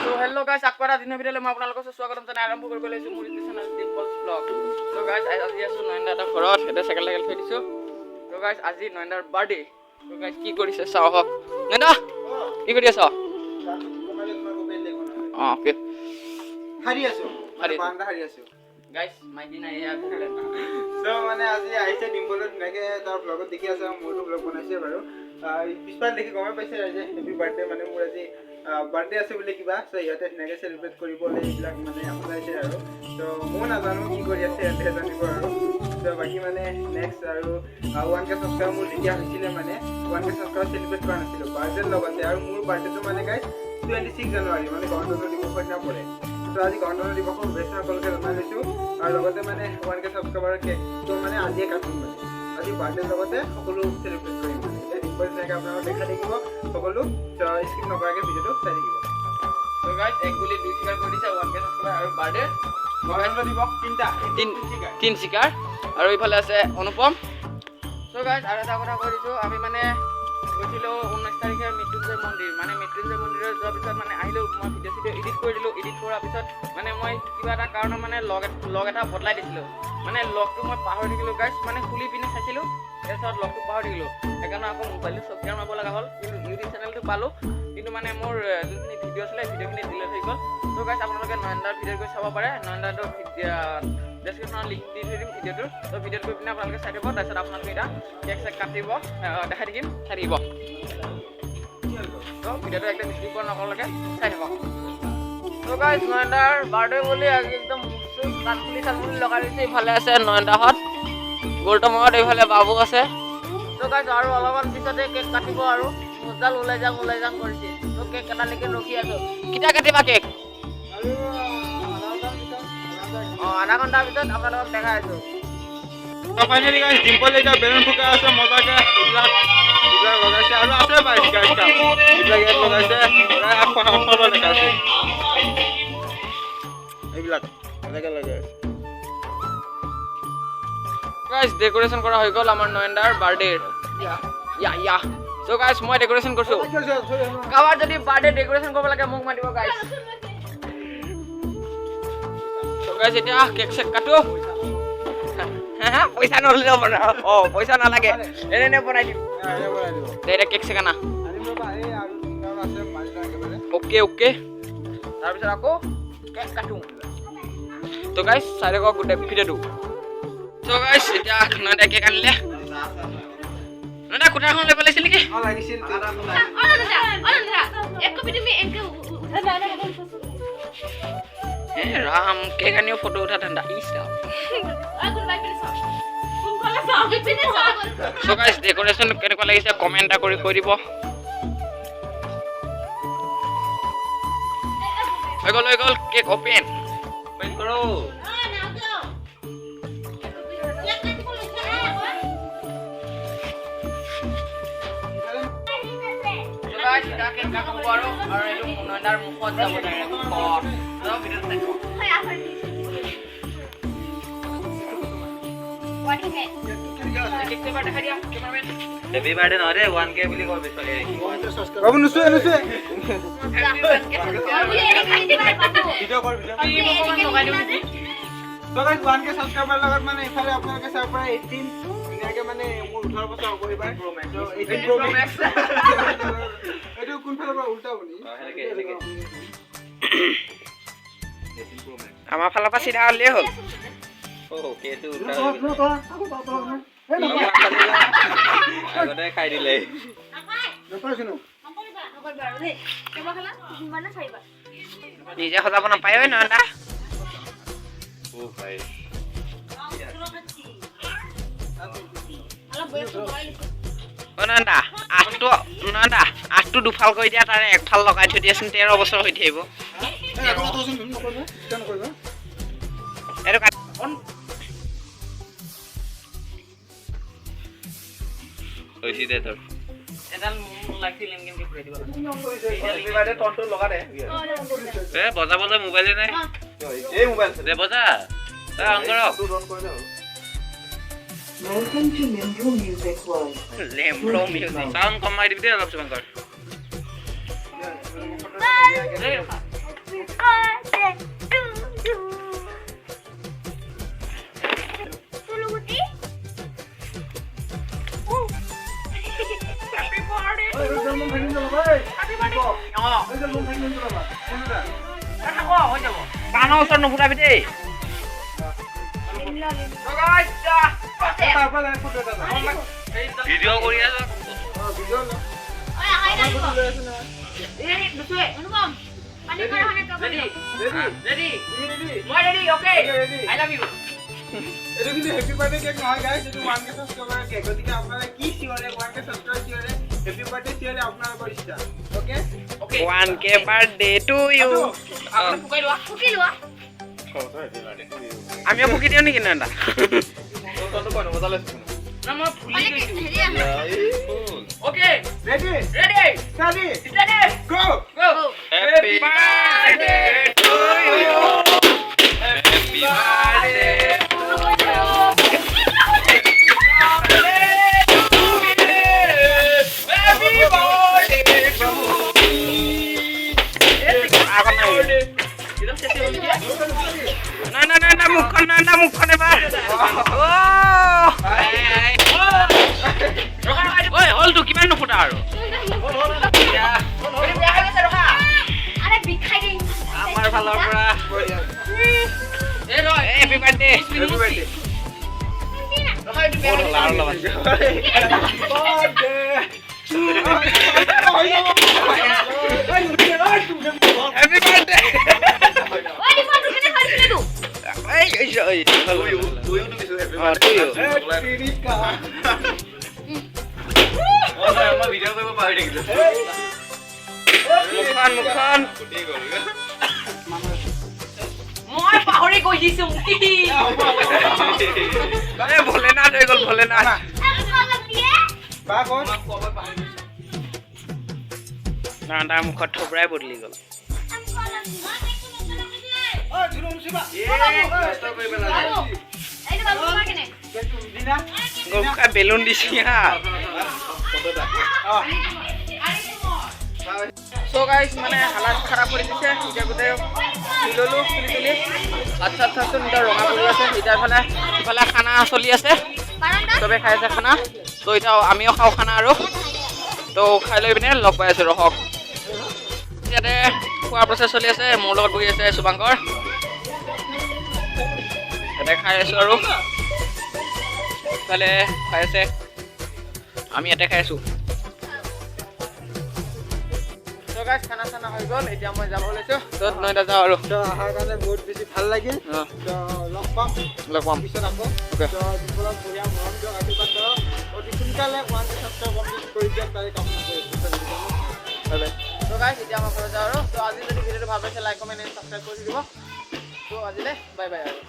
So hello guys, aku ada di video lama আপোনালোকক স্বাগতম জনাই আৰম্ভ কৰিব লৈছো মোৰ চেনেল ডিম্পলছ ব্লগ। So guys, আজি আছো নয়নদাৰ ঘৰত, এটা চাইকেল থৈ দিছো। So guys, আজি নয়নদাৰ বাৰ্থডে। So guys, কি কৰিছে চাও হক। নয়নদা কি কৰি আছ? ওকে। হাৰি আছো। বান্দা হাৰি আছো। Guys, মাইকি নাই ইয়াত। So মানে আজি আহিছে ডিম্পলত নাকে তাৰ ব্লগত দেখি আছে মোৰটো ব্লগ বনাইছে বাৰু। পিছপাল দেখি গমে পাইছে যে হেপি বাৰ্থডে মানে মোৰ আজি বাৰ্থডে আছে বুলি কিবা সো ইয়াতে নাকে সেলিব্ৰেট কৰিবলৈ এইবিলাক মানে আপোনাইছে আৰু তো মই নাজানো কি কৰি আছে এতে জানিব আৰু তো বাকি মানে নেক্সট আৰু 1k সাবস্ক্ৰাইব মোৰ যেতিয়া হৈছিল মানে 1k সাবস্ক্ৰাইব সেলিব্ৰেট কৰা নাছিল বাৰ্থডে লগতে আৰু মোৰ বাৰ্থডেটো মানে গাইস 26 জানুৱাৰী মানে গণতন্ত্ৰ দিৱসৰ দিনা পৰে তো আজি গণতন্ত্ৰ দিৱসৰ শুভেচ্ছা সকলোকে জনাই লৈছো আৰু লগতে মানে 1k সাবস্ক্ৰাইবাৰ কেক তো মানে আজি কাটিম মানে আজি বাৰ্থডে লগতে সকলো সেলিব্ৰেট কৰিম মানে ডিম্পল জায়গা আপোনালোকে দেখা দেখিব সকলো স্কিপ নকৰাকৈ ভিডিওটো চাই থাকিব So guys, এক গুলি দুই শিকাৰ কৰি দিছে 1k সাবস্ক্ৰাইবাৰ আৰু বাৰ্থডে গণতন্ত্ৰ দিৱস তিন শিকাৰ আৰু ইফালে আছে অনুপম। So guys, আৰু এটা কথা কৈ দিছো আমি মানে গৈছিলো 19 তাৰিখে মৃত্যুঞ্জয় মন্দিৰ মানে মৃত্যুঞ্জয় মন্দিৰত যোৱাৰ পিছত মানে আহিলো মই ভিডিও এডিট কৰি দিলো এডিট কৰাৰ পিছত মানে মই কিবা এটা কাৰণত মানে লগ এটা বদলাই দিছিলো মানে লগটো মই পাহৰি থাকিলো গাইছ মানে খুলি পিনে চাইছিলো তাৰপিছত লগটো পাহৰি থাকিলো সেইকাৰণে আকৌ মোবাইলটো ছফটৱেৰ মাৰিব লগা হ'ল কিন্তু ইউটিউব চেনেলটো পালো কিন্তু মানে মোৰ যোনখিনি ভিডিঅ' আছিলে ভিডিঅ'খিনি ডিলিট হৈ গ'ল। তো গাইছ আপোনালোকে নয়নদাৰ ভিডিঅ' গৈ চাব পাৰে নয়নদাৰটো ডেছক্ৰিপশ্যনত লিংক দি থৈ দিম ভিডিঅ'টো তো ভিডিঅ'টো গৈ পিনে আপোনালোকে চাই দিব তাৰপিছত আপোনালোকে এতিয়া কেক চেক কাটিব দেখাই থাকিম চাই থাকিব তো ভিডিঅ'টো একদম স্কিপ নকৰালৈকে চাই থাকক। তো গাইছ নয়নদাৰ বাৰ্থডে বুলি একদম কাণফুলি লগাই দিছে ইফালে আছে নয়নদাহঁত গৌতমত এইফালে বাবু আছে। তো গাইছ আৰু অলপমান পিছতে কেক কাটিব আৰু মুজাল ওলাই যাম কৰিছে তো কেক কাটালৈকে ৰখি আছো কেতিয়া কাটিবা কেক আধা ঘণ্টাৰ পিছত আপোনালোকক দেখাই আছো। ফাইনালি গাইস ডিম্পল এটা বেলুন ফুকা আছে মজাকে এইবিলাক লগাইছে আৰু আছে বাইক গাইস এইবিলাক ইয়াত লগাইছে প্ৰায় 800 লেখা আছে এইবিলাক এনেকে লগাইছে গাইস ডেকোৰেশন কৰা হৈ গ'ল আমাৰ নয়নদাৰ বাৰ্থডে ইয়া সো গাইস মই ডেকোৰেশন কৰিছো কাবাৰ যদি বাৰ্থডে ডেকোৰেশন কৰিব লাগে মোক মাতিব গাইস। সো গাইস এতিয়া কেক চেক কাটো পইচা নললে বনা পইচা নালাগে এনে বনাই দিম দে কেক চেক আনা ওকে তাৰপিছত আকৌ কেক কাটো। তো গাইস চাই থাকক গোটেই ভিডিঅ'টো। তো গাইস এতিয়া নয়নদা কেক আনিলে নয়নদা কুটাৰখন লৈ পেলাইছিল নেকি লাগিছিল ৰাম কেক আনিও ফটো উঠা ঠাণ্ডা So guys, decoration কেনেকুৱা লাগিছে কমেন্ট এটা কৰি কৈ দিব। হৈ গ'ল কেক ওপেন কৰো। So guys, এটা কেক কাটিব আৰু এইটো নয়নদাৰ মুখত যাব ডাইৰেক্ট তো ভিডিঅ' চাইছো Happy birthday no re 1k বুলি কল বেছলে বাবু নুসু ভিডিও কল তো গাইস 1k সাবস্ক্রাইবার লগত মানে ইফালে আপোনালোকে চাব পাৰে 18 ইনাকে মানে মোৰ 18 বছৰ হ'ব এবাৰ Pro Max 18 Pro Max এটো কোনফালৰ পৰা উল্টা বনি আমাৰ ফালৰ পৰা চিধা হ'লেই হ'ল ওকে তো আগতে খাই দিলে নিজে সজাব নাপায় ঐ নয়নদা ও ভাই নয়নদা আঠটো দুফাল কৰি দিয়া তাৰে একফাল লগাই থৈ দিয়াচোন 13 বছৰ হৈ থাকিব হৈছি দে তোৰ এডাল লাগিছিল এনকে কৰি দিব বিবাদে টনটো লগা দে বজা মোবাইলে নাই এই মোবাইল দে বজা অংকৰ Welcome to Limbro Music World. Limbro Music. Sound কমাই দিবি দে অলপ চুমান কৰ কাণৰ ওচৰত নুফুটাবি দেই ভিডিঅ' কৰি আছো এইটো কিন্তু হেপী বাৰ্থডে কেক নহয় গাইছ, এইটো 1K সাবস্ক্ৰাইবাৰ কেক। গতিকে আপোনালোকে কি চিঞৰে 1K সাবস্ক্ৰাইবাৰ চিঞৰে, হেপী বাৰ্থডে চিঞৰে আপোনালোকৰ ইচ্ছা। Okay 1K birthday to U আমিও ফুকি দিওঁ নেকি এটা ready steady go happy birthday to you happy birthday না মুখখন এবাৰ ঐ হলটো কিমান নুফুটা আৰু আমাৰ ফালৰ পৰা happy birthday happy birthday video' কৰিব পাহৰি থাকিলো মুখখন মই পাহৰি গৈছো ভোলেনাথ হৈ গ'ল ভোলেনাথ বা কোন না তাৰ মুখত থপৰাই বদলি গ'ল গৰুকা বেলুন দিছি হা So guys, মানে হালাত খাৰাপ কৰি দিছে এতিয়া গোটেই তুলিলো তুলি আচ্ছা নিজৰ ৰঙা কৰি আছে এতিয়া ইফালে খানা চলি আছে চবে খাই আছে খানা তো এতিয়া আমিও খাওঁ খানা আৰু তো খাই লৈ পিনে লগ পাই আছো ৰহক ইয়াতে খোৱাৰ প্ৰচেছ চলি আছে মোৰ লগত বহি আছে শুভাংকৰ ইয়াতে খাই আছো আৰু ইফালে খাই আছে আমি ইয়াতে খাই আছো So guys, খানা চানা হৈ গ'ল এতিয়া মই যাব লৈছো তো নয়টা যাওঁ আৰু তো আহাৰ কাৰণে বহুত বেছি ভাল লাগিল তো লগ পাম পিছত আকৌ তো দিপলক বঢ়িয়া মৰম দিয়ক আশীৰ্বাদ কৰক অতি সোনকালে 1K সাবস্ক্ৰাইব কমপ্লিট কৰি দিয়ক তাৰে কামনা কৰিছোঁ So guys, এতিয়া মই ঘৰত যাওঁ আৰু তো আজি যদি ভিডিঅ'টো ভাল পাইছে লাইক কমেণ্ট এণ্ড সাবস্ক্ৰাইব কৰি দিব তো আজিলে বাই বাই আৰু